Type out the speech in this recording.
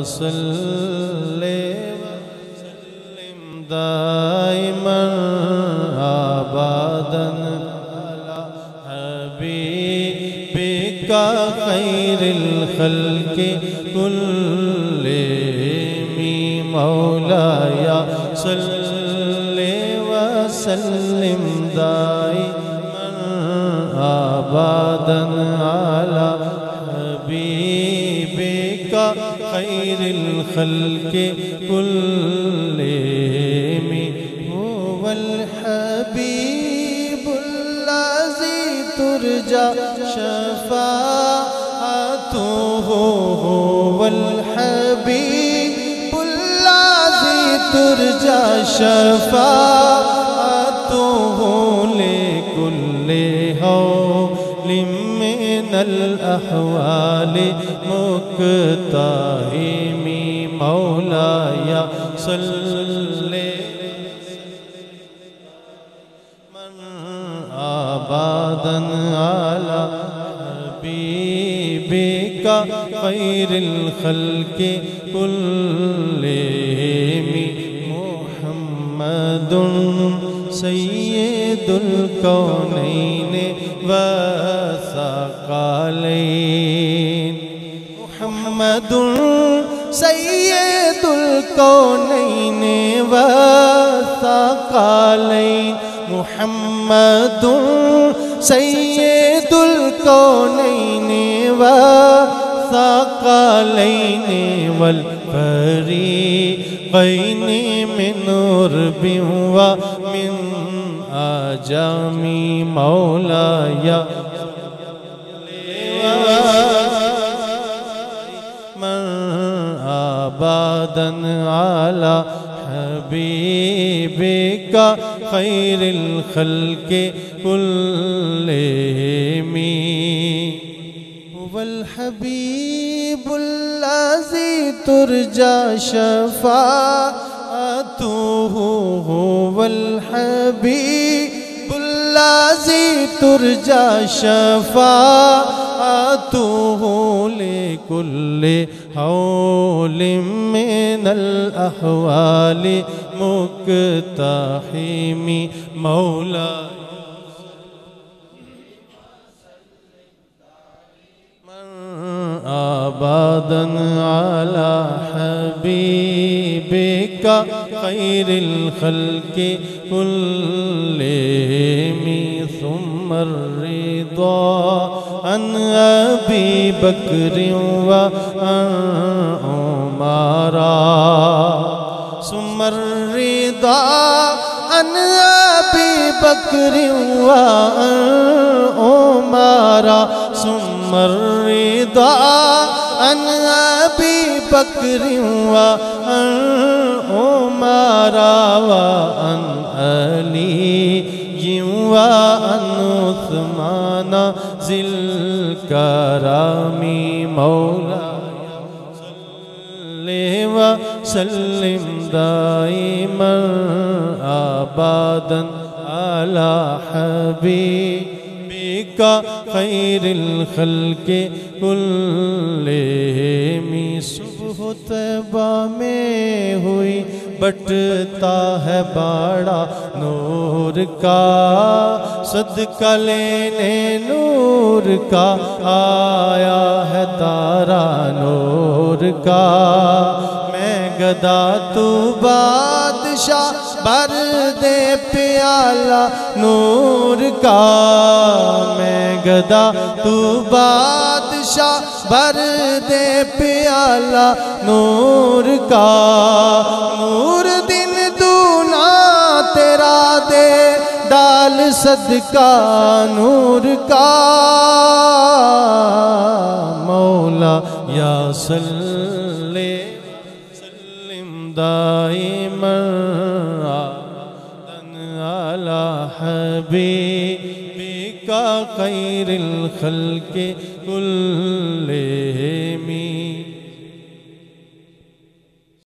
صلی وسلم دائما ابدا علی حبیبک خیر الخلق کلہم مولایا صلی وسلم دائما ابدا علی حبیبک خیر الخلق کلہم هو الحبیب الذی ترجى شفاعته هو الحبیب الذی ترجى شفاعته لكل حول من الأحوال مقتحم مولاي صل أبدا على حبيبك خير الخلق كلهم محمد سید الکونین والثقلین محمد سید الکونین والثقلین محمد سید الکونین والثقلین والفریقین من عرب ومن آجام مولاي من أبدا على حبيبك خير الخلق كلهم هو الحبيب الذي ترجى شفاعته هو الحبيب الذي ترجى شفاعته لكل حول من الأحوال مقتحم مولاي أبدا على حبيبك خير الخلق كلهم ثم الرضا عن أبي بكر وعن عمر ثم الرضا عن أبي بكر وعن عمر ثم الرضا عن أبي بكر وعن عمر وعن علي وعن عثمان ذي الكرم مولاي صل وسلم دائما أبدا على حبيبك خير الخلق كلهم صبح طیبہ میں ہوئی بٹتا ہے باڑا نور کا صدقہ لینے نور کا آیا ہے تارا نور کا میں گدا تو بادشاہ بھر دے پیالہ نور کا میں گدا تو بادشاہ بھر دے پیالہ نور کا نور دن دونا تیرا دے ڈال صدقہ نور کا مولا یا صلی سلم دائما على حبيبك خير الخلق كلهم